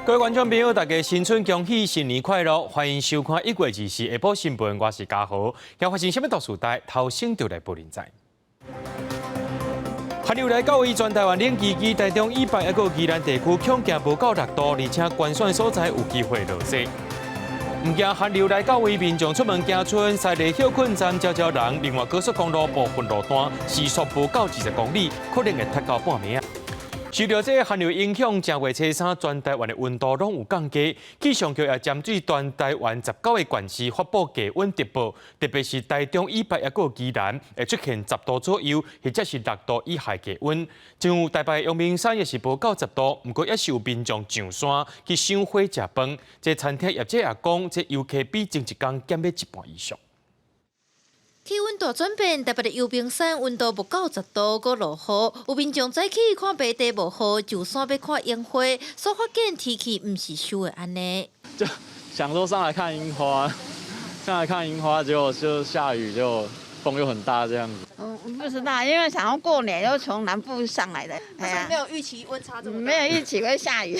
各位观众朋友，大家新春恭喜，新年快乐！欢迎收看1月24日下晡新闻，我是嘉豪。今发生什么大事代？头先就来报您知。寒流来到，全台湾冷基台中以北一个宜兰地区恐惊无到6度，而且关选所在有机会落雪。唔惊寒流来到，民众出门行村，西里休困站招招人。另外，高速公路部分路段时速不到20公里，可能会塞到半暝。受到这寒流影响，正月初3全台湾的温度拢有降低。气象局也针对全台湾19个县市发布低温特报，特别是台中以北一个宜兰会出现10度左右，或者是6度以下低温。像台北阳明山也是无到10度，不过也是有民众上山去赏花食饭。这餐厅业者也讲，这游客比前一天减要1半以上。气温大转变，特别的阳明山温度不到10度，搁落雨，有民众早起看白地无雨，上山要看烟花，所发现天气唔是想的安尼。就想说上来看樱花，结果就下雨，就风又很大这样子。不知道，因为想要过年，又从南部上来的，没有预期温差这么大，没有预期会下雨。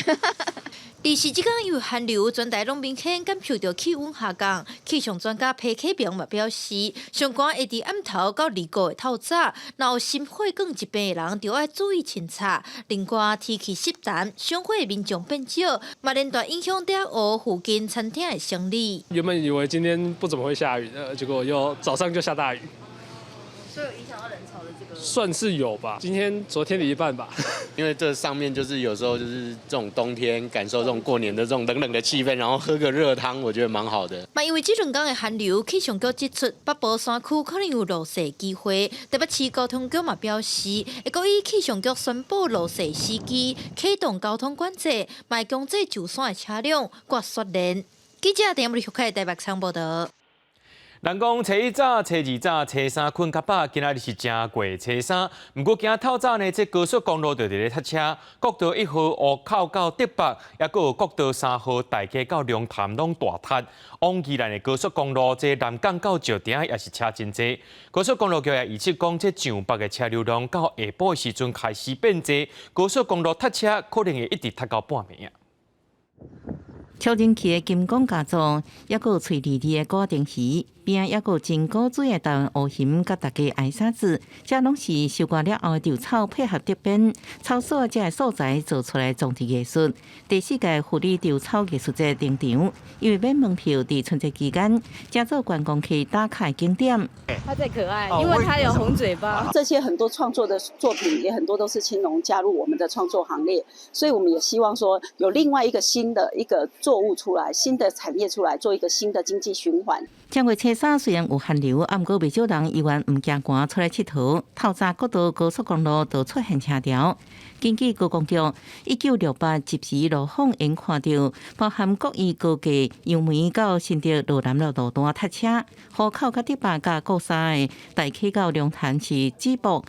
24这天因为寒流，全台拢明显感受到气温下降。气象专家裴启明嘛表示，上悬会伫暗头到2个月透早，若有心血管疾病的人，就要注意清查。另外，天气湿淡，赏花民众变少，嘛连带影响到附近餐厅的生意。原本以为今天不怎么会下雨的，结果又早上就下大雨。所以有影响到人潮的这个，算是有吧。昨天的一半吧。因为这上面就是有时候就是这种冬天感受这种过年的这种冷冷的气氛，然后喝个热汤，我觉得蛮好的。嘛，因为这2天的寒流，气象局指出北部山区可能有落雪机会。台北市交通局嘛表示，会搁以气象局宣布落雪时机，启动交通管制，嘛强制就山的车辆刮雪链。记者田木台台北场报道。人讲初1早、初2早、初3困较饱，今仔日是正过初3。不过今透早呢，这高速公路就伫咧塞车，国道1号湖口到德北，也佫有国道3号大溪到龙潭拢大塞。往宜兰的高速公路，这南港到石碇也是车真多。高速公路局也预测讲，这上北的车流量到下晡的时阵开始变多，高速公路塞车可能会一直塞到半暝啊。超人气的金光家族，也有脆利利的瓜丁鱼，边也有真古水的台湾乌鱼，甲大家爱沙子，这拢是收割了后的稻草配合特边操作这个素材做出来种植艺术。第4届护理稻草艺术节登场，因为免门票，伫春节期间，加做观光客打卡景点。它最可爱，因为它有红嘴巴。这些很多创作的作品，也很多都是青农加入我们的创作行列，所以我们也希望说有另外一个新的一个作物出来，新的产业出来，做一个新的经济循环。正月初3虽然有寒流，不过未少人依然唔惊寒出来佚佗。透早国道高速公路就出现车潮。根据高公局1968及时路况应看到，包含国义高架、杨梅到新竹路南路路段塞车，湖口到德北甲国三的大溪到龙潭是止步。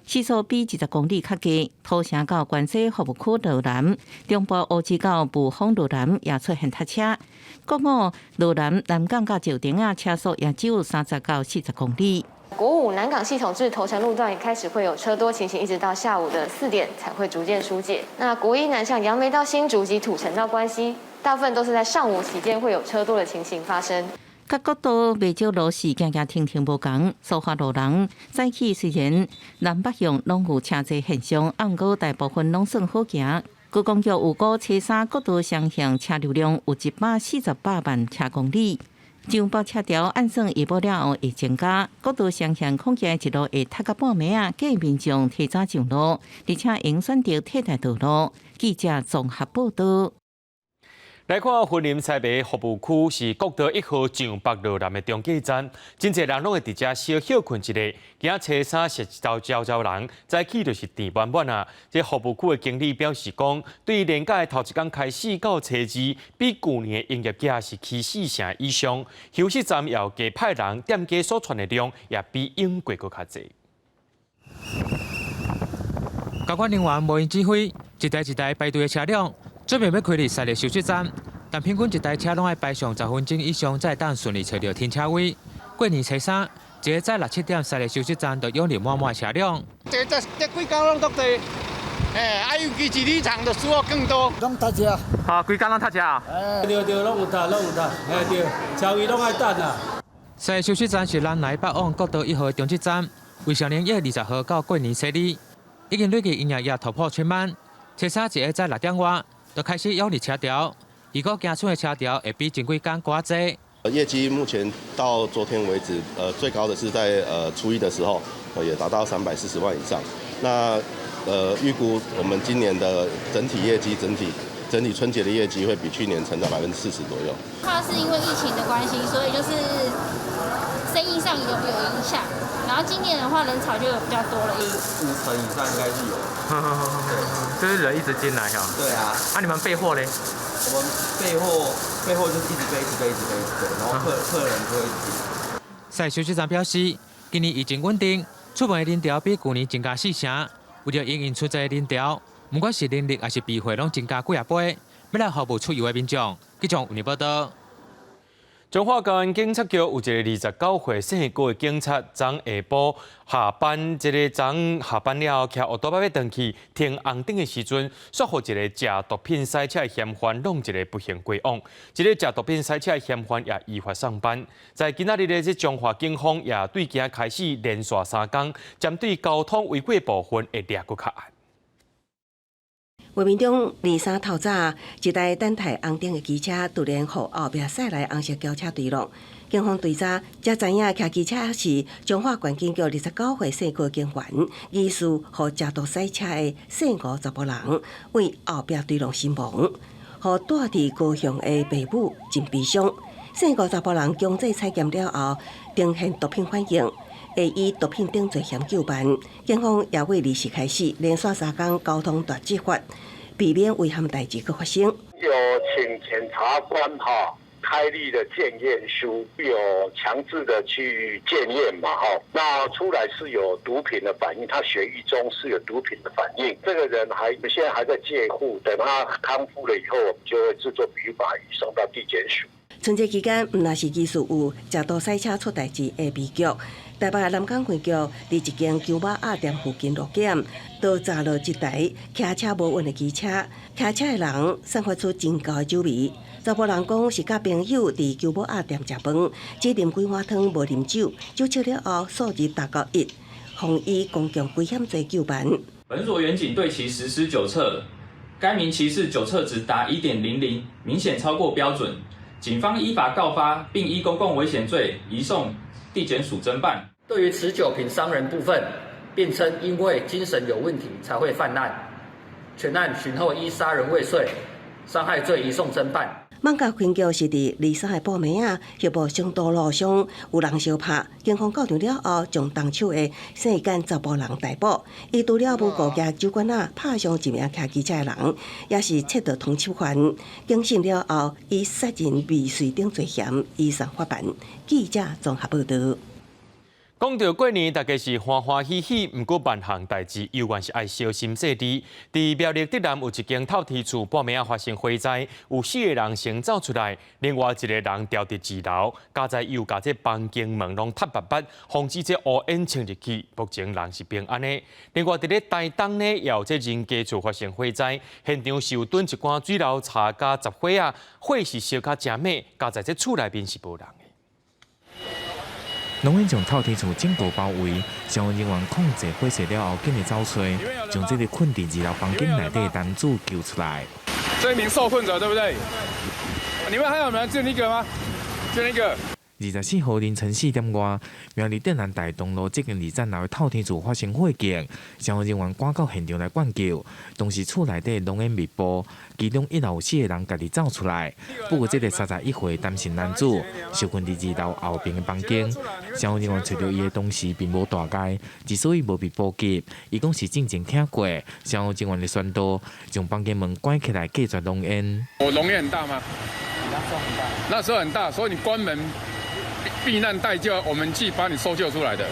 时速比20公里较低，土城到关西服务区路南，中部乌溪到雾峰路南也出现塞车。国五路南南港到石碇啊，车速也只有30到40公里。国5南港系统至头城路段开始会有车多情形，一直到下午的4点才会逐渐疏解。那国1南向杨梅到新竹及土城到关西，大部分都是在上午期间会有车多的情形发生。各国道未少路是行行停停无共，疏发路人早起虽然南北向拢有车侪现象，不过大部分拢算好行。高公局有估初3国道双向车流量有148万车公里，上北车潮按算下晡了后会增加，国道双向恐惊一路会塞到半暝啊！建议民众提早上路，而且应选择替代道路。记者综合报道。来看云林西北服务区是国道1号上北路南的中继站，真侪人拢会伫遮小休困一下。今初3是一招人，早起就是甜满满啊！这服务区的经理表示讲，对年假的头1天开始到初2，比去年的营业额是起4成以上。休息站也有加派人，店家所传的量也比英国搁较侪。交管人员无因指挥，一台一台排队的车辆。准备要开入西丽休息站，但平均一台车拢要排上10分钟以上，才当顺利找到停车位。过年初3，一个早6、7点西丽休息站就涌入满满车辆。这几工拢足地，尤其是离场的时候更多。拢搭车。啊，规工拢搭车啊？对，拢有搭，对，超鱼拢爱搭啦。西休息站是咱来北往国道1号终结站，为少年夜20号到过年初二，已经累计营业额突破1,000万。车衫一个在6点外就开始有力车潮，如果行出的车潮会比前几天更多。业绩目前到昨天为止，最高的是在初一的时候，也达到340万以上。那预估我们今年的整体业绩，整体春节的业绩会比去年成长40%左右。它是因为疫情的关系，所以就是生意上有影响。然后今年的话，人潮就比较多了，5成以上应该是有。对，就是人一直进来哈。对啊。你们备货嘞？我们备货就是一直备，然后客人就会一直。西休息站表示，今年疫情稳定，出门的人潮比去年增加4成。为了营运出侪人潮，不管是人力还是备货，拢增加几啊倍。要来服务出游的民众，记者为你报道。彰化高安警察局有一个29岁姓郭的警察，昨下晡下班，下班了后，骑奥多巴要回去停红灯的时阵，煞互一个食毒品赛车的嫌犯弄一个不幸过往。一个食毒品赛车的嫌犯也依法上班。在今仔日的彰化警方也对其开始连续3天，针对交通违规部分会抓搁较严。画面中，23透早，一台等待红灯的机车突然互后壁驶来红色轿车对撞。警方追查，才知影骑机车是彰化县警局29岁姓郭警员，疑似互食毒赛车的姓吴查甫人，为后壁对撞身亡，互住伫高雄的爸母真悲伤。姓吴查甫人强制采检了后，呈现毒品反应。会以毒品等罪嫌就办，警方也为20时开始连续3天交通大执法，避免危险代志搁发生。有请检察官开立的检验书，有强制的去检验嘛那出来是有毒品的反应，他血液中是有毒品的反应。这个人现在还在戒护，等他康复了以后，我们就会制作笔法移送到地检署。春节期间，毋但是疑似有食毒赛车出代志的迷局。台北南港分局伫一间九马鸭店附近路检，都查落一台骑车无稳的机车，骑车的人散发出真高的酒味。查甫人讲是甲朋友伫九马鸭店食饭，只啉几碗汤无啉酒，酒测了后数值达到1，防以公共危险罪就办。本所员警对其实施酒测，该名骑士酒测值达1.00，明显超过标准。警方依法告发，并依公共危险罪移送地检署侦办。对于持酒品伤人部分，辩称因为精神有问题才会犯案，全案讯后依杀人未遂、伤害罪移送侦办。艋舺分局是伫23的晡暝啊，协报上道路上有人相拍，警方到场了后，将动手的姓简查甫人逮捕。伊除了无顾驾酒馆啊，拍伤一名骑机车的人，也是窃盗通缉犯。警讯了后，以杀人未遂等罪嫌移送法办。记者综合报道。讲到过年，大家是欢欢喜喜，不过万项代志，永远是爱小心细致。伫苗栗竹南有一间透天厝，半暝发生火灾，有4个人先走出来，另外1个人掉伫2楼，加在又把这房间门拢塌白白，防止这乌烟冲入去。目前人是平安的。另外，伫咧台东呢，也有这人家厝发生火灾，现场是有蹲一罐水流茶加杂火啊，火是烧甲真猛，加在这厝内面是无人。农民将透天厝整个包围，消防人员控制火势了后，紧日走出，将这个困伫2楼房间内底的男子救出来。这一名受困者对不对？你们还有人就那个吗？就那个。24号凌晨4点外，苗栗竹南大东路这间2层楼的透天厝发生火警，消防人员赶到现场来灌救，当时厝内底浓烟密布，其中1楼有4个人家己走出来。不过，这个31岁单身男子受困伫2楼后边的房间，消防人员找到伊的同时并无大碍，之所以无被波及，伊讲是进前听过消防人员的宣导，将房间门关起来隔绝浓烟。浓烟很大吗？那时候很大，所以你关门。避难带就我们去把你搜救出来的。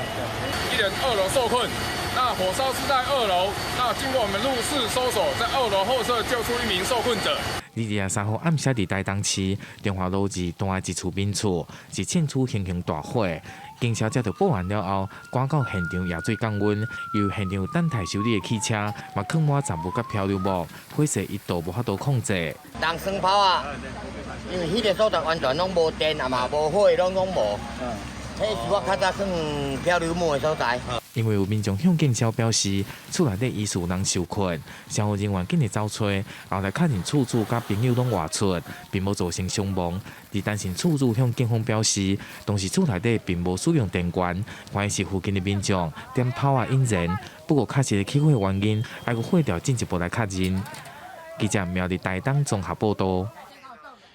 一人2楼受困，那火烧是在2楼，那经过我们入室搜索，在2楼后侧救出1名受困者。23号暗时伫台东市中华路2段一厝民厝，一凊厝形成大火。警察接到报案了后，赶到现场夜水降温，由现场等待修理的汽车，嘛放满杂物甲漂流木，火势一度无法度控制。人生跑啊，因为迄个所在完全拢无电啊嘛，无火拢无。迄是我较早算漂流木的所在。因为有民众向警消表示，厝内底疑似有人受困，消防人员紧日走找，后来确认厝主甲朋友拢外出，并无造成伤亡。而担心厝主向警方表示，当时厝内底并无使用电源，怀疑是附近的民众点炮啊引燃。不过，确实的起火原因，还有火调进一步来确认。记者苗栗台东综合报道。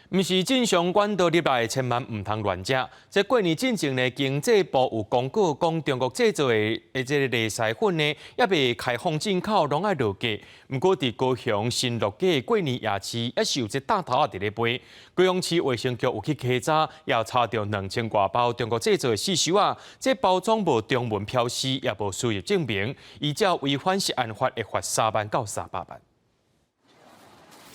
毋是正常管道入来，千万唔通乱食。这过年进前呢，经济部有公告讲，中国制造的这个螺蛳粉呢，也未开放进口，拢爱落价。不过，伫高雄新乐街过年夜市，也是有这大头仔伫咧卖。高雄市卫生局有去稽查，也有查到2000多包中国制造的四手啊，这包装无中文标示，也无输入证明，依照违反食安法，会罚3万到300万。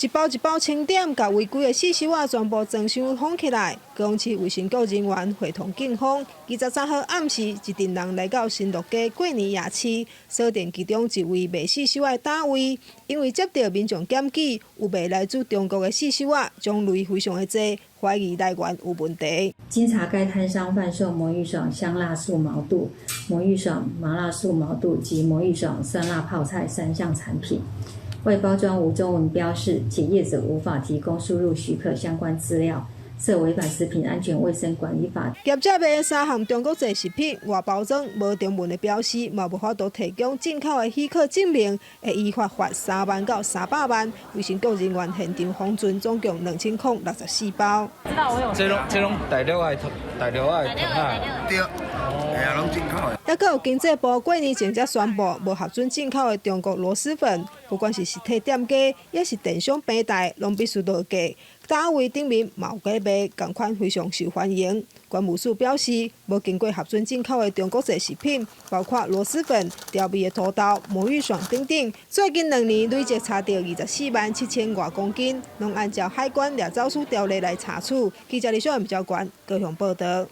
一包一包清点，甲违规的四手仔全部装箱封起来。高雄市卫生局人员会同警方，23号暗时，一群人来到新乐街过年夜市，锁定其中一位卖四手仔的单位。因为接到民众检举，有卖来自中国的四手仔，种类非常的多，怀疑来源有问题。经查，该摊商贩售魔芋爽香辣素毛肚、魔芋爽麻辣素毛肚及魔芋爽酸辣泡菜3项产品。外包装无中文标示，且业者无法提供输入许可相关资料，涉违反食品安全卫生管理法。业者卖3项中国制食品，外包装无中文的标示，嘛无法度提供进口的许可证明，会依法罚3万到300万。卫生局人员现场封存总共2064包。知道我有。这种大陆的桶啊。对。还佫有经济部过年前才宣布，无核准进口的中国螺蛳粉，不管是实体店家，也是电商平台，拢必须落价。单位顶面嘛有假卖，同款非常受欢迎。关务署表示，无经过核准进口的中国制食品，包括螺蛳粉、调味的土豆、魔芋爽等等，最近2年累计查到24万7000多公斤，拢按照海关掠走私条例来查处。记者李小燕、赵冠高雄报道。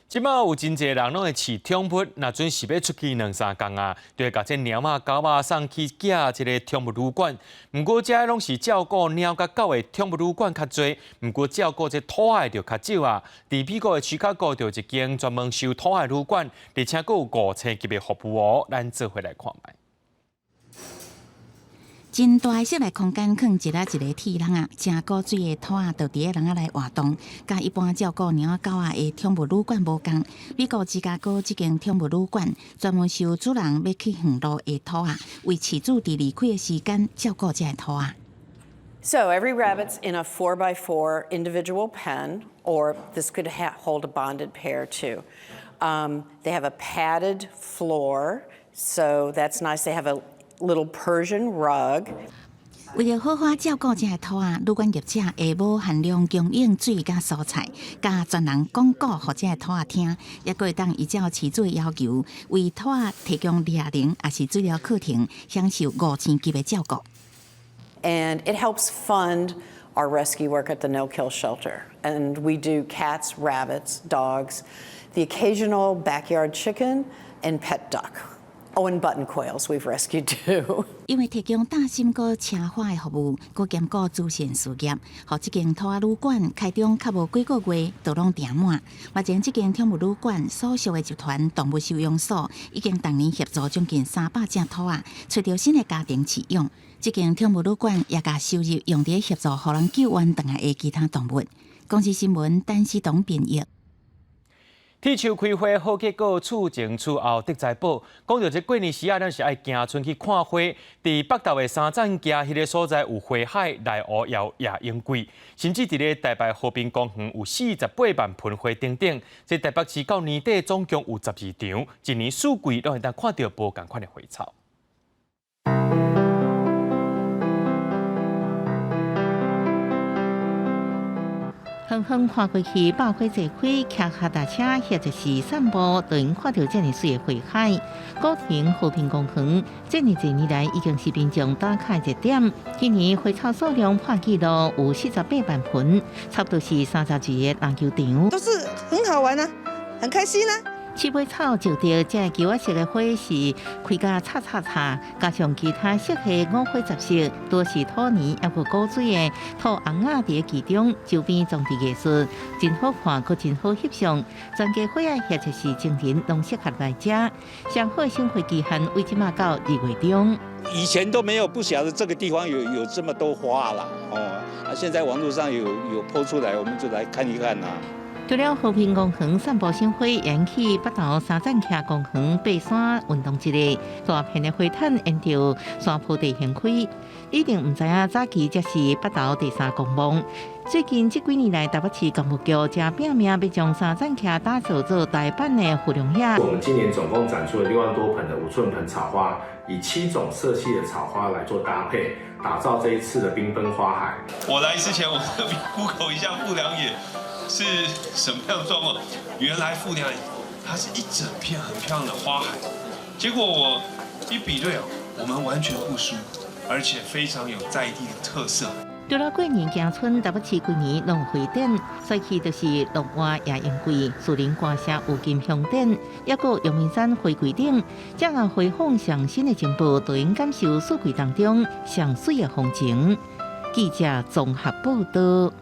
即马有真侪人拢会饲宠物，若准是要出去2-3天啊，就会甲这猫仔狗仔送去寄一个宠物旅馆。毋过遮拢是照顾猫甲狗的宠物旅馆较多，毋过照顾这土海就较少啊。伫美国的芝加哥就一间专门收土海旅馆，而且佫有5星级的服务哦。咱做回来看卖。真大室内空间，放一个铁笼啊，正古水的土啊，就伫个笼仔来活动。甲一般照顾猫仔狗仔的宠物旅馆无共，美国芝加哥这间宠物旅馆专门收主人要去远路的土啊，为饲主伫离开的时间照顾这土啊。So every rabbit's in a 4x4 individual pen, or this could hold a bonded pair too. They have a padded floor, so that's nice. They have a little Persian rug. 为了好好照顾这土啊，旅馆业者会无限量供应水甲蔬菜，甲专人广告互这土啊听，也会当依照饲主的要求，为土啊提供热能也是水疗课程，享受5星级的照顾。And it helps fund our rescue work at the no-kill shelter. And we do cats, rabbits, dogs, the occasional backyard chicken, and pet duck. Oh, and button coils we've rescued too. 因为提供大心阁车化的服务，佮兼顾主线事业，互这间土仔旅馆开张较无几个月，就拢订满。目前这间宠物旅馆所属的集团动物收容所，已经当年协助将近300只土仔，找到新的家庭饲养。这间宠物旅馆也甲收入用伫协助互人救援倒来的其他动物。公司新闻陈思彤编译。铁树开花好结果，厝前厝后得财宝。讲到这过年时啊，咱是爱行村去看花。伫北投的三站街迄个所在有花海、内湖也有夜莺季，甚至伫咧台北和平公园有48万盆花等等。这台北市到年底总共有12场，一年四季都会当看到无同款的花草。远远看过去，爆火坐开，骑脚踏车或者是散步，都能看到这么水的火海。古亭和平公园，这么多年来已经是民众打卡的热点。今年花草数量破纪录，有48万盆，差不多是32个篮球场。都是很好玩啊，很开心啊。七尾草就着这球仔色的花是开甲叉叉叉，加上其他适合五花杂色，都是土泥也有古水的土红仔伫其中，周边种植艺术真好看，佮真好翕相。全家伙仔或者是情人拢适合来遮。上好生活期限为即马到2月中。以前都没有不晓得这个地方有这么多花啦，现在网络上有po出来，我们就来看一看啦。除了和平公园散步赏花，引起北投三站徛公园爬山运动之类，大片的花毯沿着山坡地行开。一定唔知影早期这是北投第3公墓。最近这几年来，台北市工务局正拼命要将三站徛打造做大版的芙蓉野。我们今年总共展出了6万多盆的5寸盆草花，以7种色系的草花来做搭配，打造这一次的缤纷花海。我来之前，我特别 Google 一下富良野是什么样的状况。原来富良野它是一整片很漂亮的花海，结果我一比对我们完全不输，而且非常有在地的特色。除了过年行春，台北市今年弄花展，帅气就是龙华夜莺柜、树林歌社有金香展，也有阳明山花柜顶，这样回放上新的进步，都应感受四季当中上水的风情。记者综合报道。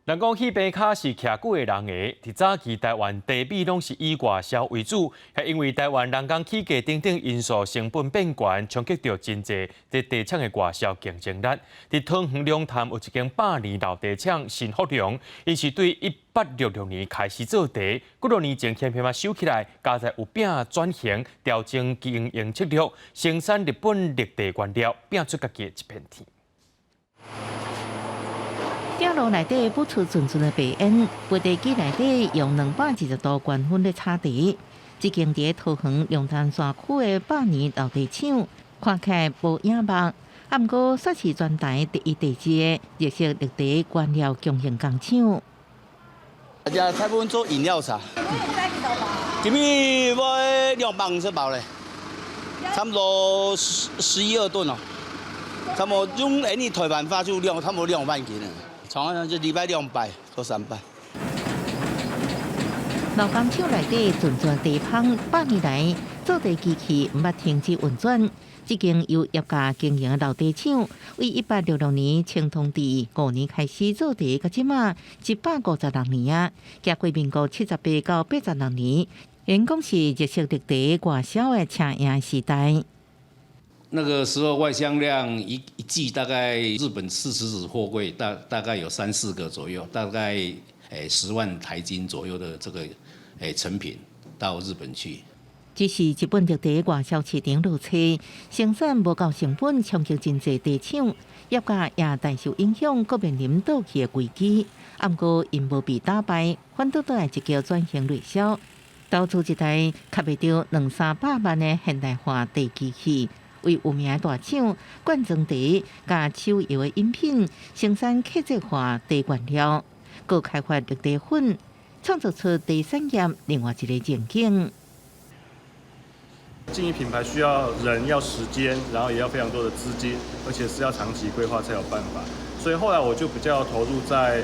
人讲起白卡是徛久的人个，伫早期台湾地米拢是以外销为主，还因为台湾人工起价等等因素成本变悬，冲击到真济地厂的外销竞争力。伫桃园龙潭有一间100年老地厂新福良，伊是对1866年开始做茶，6年前偏偏收起来，加在有饼转型，调整经营策略，生产日本绿茶原料，拼出家己一片天。鼎炉内底不出纯纯的白烟，焙茶机内底用220度高温的炒茶。这间伫桃园龙潭山区的100年老茶厂，看起来无影目，不过煞是全台第一地级的日式绿茶原料供应工厂。大家大部分做饮料茶，今日要250包嘞，差不多11、2吨哦，差不多用你台湾发就差不多2万斤了。常常就礼拜200到300。老工厂内底纯纯茶香，100年来做茶机器毋捌停止运转。这间由业界经营的老茶厂，为1866年清通治5年开始做茶，到即马156年啊，加过民国78到86年，因讲是日式绿茶外销的青叶时代。那个时候外销量一季大概日本40纸货柜大概有3、4个左右，大概10万台斤左右的这个成品到日本去。只是日本绿茶外销市场落差，生产无够成本，冲击真济茶厂，业界也大受影响，各面临倒去的危机。不过因无被打败，反倒来一桥转型内销，投资一台吸袂到200-300万的现代化茶机器。为有名的大厂灌装茶加手摇的饮品，生产客制化茶原料，佮开发绿茶粉，创造出茶产业另外一个前景。经营品牌需要人、要时间，然后也要非常多的资金，而且是要长期规划才有办法。所以后来我就比较投入在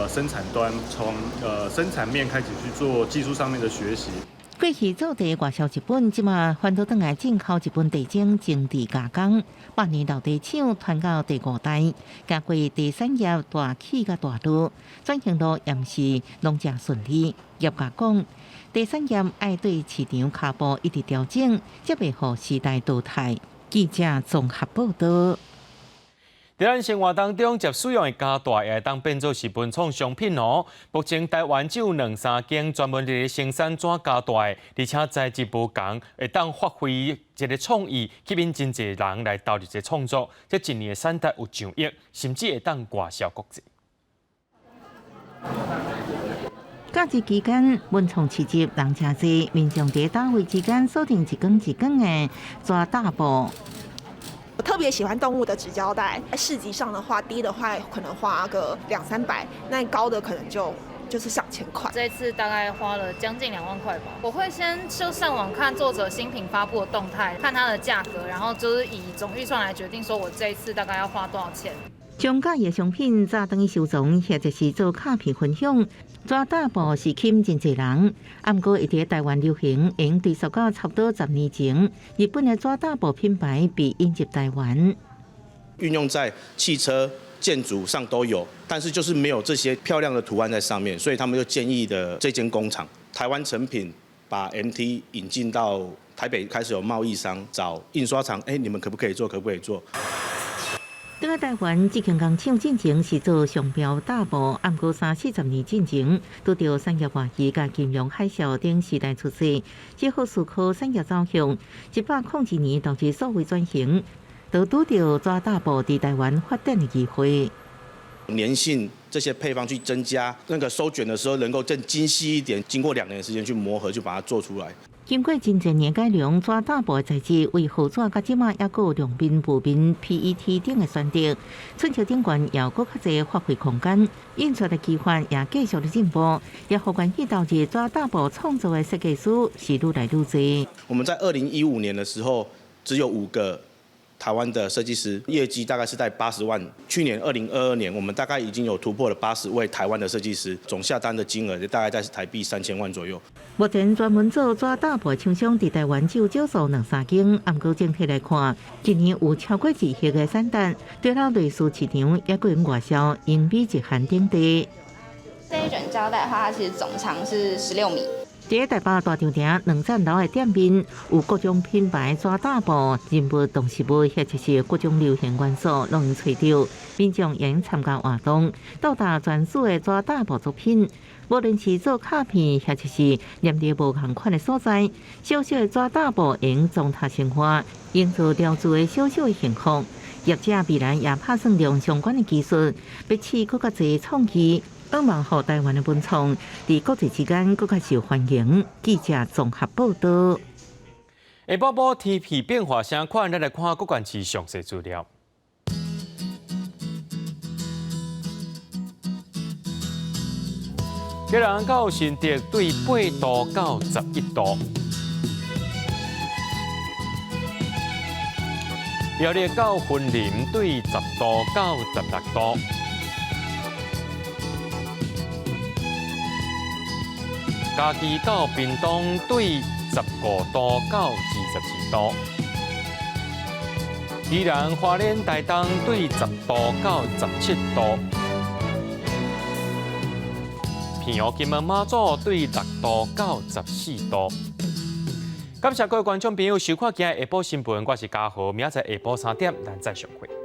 生产端，从生产面开始去做技术上面的学习。过去做茶外销日本，即马反倒转来进口日本茶种精致加工。100年老茶厂传到第5代，经过茶产业大起甲大落，转型路也毋是拢正顺利。业界讲，茶产业爱对市场脚步一直调整，才袂互时代淘汰。记者综合报道。在咱生活当中，接使用的家带也会当变做是文创商品哦。目前台湾只有2-3间专门伫生产纸家带，而且材质无同，会当发挥一个创意，吸引真侪人来投入这创作。这一年的产值有上亿，甚至会当外销国际。假日期间，文创市集人真多，民众在大会之间锁定一根一根的抓大布。特别喜欢动物的纸胶带，市集上的话，低的话可能花个200-300，那高的可能就是上千块。这一次大概花了将近2万块吧。我会先就上网看作者新品发布的动态，看它的价格，然后就是以总预算来决定说我这一次大概要花多少钱。将假的商品早等于收藏，或者是做卡片分享。抓大捕是吸引真侪人，不过伊伫台湾流行，已经追溯到差不多10年前，日本的抓大捕品牌被引入台湾，运用在汽车、建筑上都有，但是就是没有这些漂亮的图案在上面，所以他们就建议的这间工厂台湾成品把 MT 引进到台北，开始有贸易商找印刷厂，你们可不可以做？可不可以做？在台湾，志勤工厂进前是做商标大捕，不过30-40年进前，拄到产业危机甲金融海啸等时代出世，只好思考产业走向。102年导致数位转型，都拄到抓大捕伫台湾发展的机会。粘性这些配方去增加，那个收卷的时候能够更精细一点。经过2年的时间去磨合，就把它做出来。经过真侪年改良，抓大捕的材质为厚纸甲即马还有亮面、雾面、PET 等的选择，春秋顶悬也有更较侪发挥空间。印刷的技法也继续的进步，也互关于导致抓大捕创作的设计师是愈来愈多。我们在2015年的时候，只有5个台湾的设计师，业绩大概是在80万。去年2022年，我们大概已经有突破了80位台湾的设计师，总下单的金额大概在台币3000万左右。目前专门做抓大捕的厂商伫台湾只有少数2-3间，不过整体来看，今年有超过1亿的产单，对到类似市场也过外销，英美日韩等地。这一卷胶带的话，它其实总长是16米。在台北大场町2层楼的店面，有各种品牌抓大捕、人物、动植物，或者是各种流行元素，拢能找到。民众也能参加活动，到达专属的抓大捕作品。无论是做卡片，或者是黏在无同款的所在，小小的抓大捕用状态生活，营造疗愈的小小的幸福。业者必然也打算利用相关的技术，彼此更加侪创意。希望互台湾的文创伫国际之间更加受欢迎。记者综合报道。下晡晡天气变化相款，咱来看各县市详细资料。吉兰到新竹对8度到11度，苗栗到云林对10度到16度。嘉义到屏东对15度到24度，宜兰花莲台东对10度到17度，平湖金门马祖对6度到14度。感谢各位观众朋友收看今日下晡新闻，我是嘉豪，明仔载下晡3点咱再相会。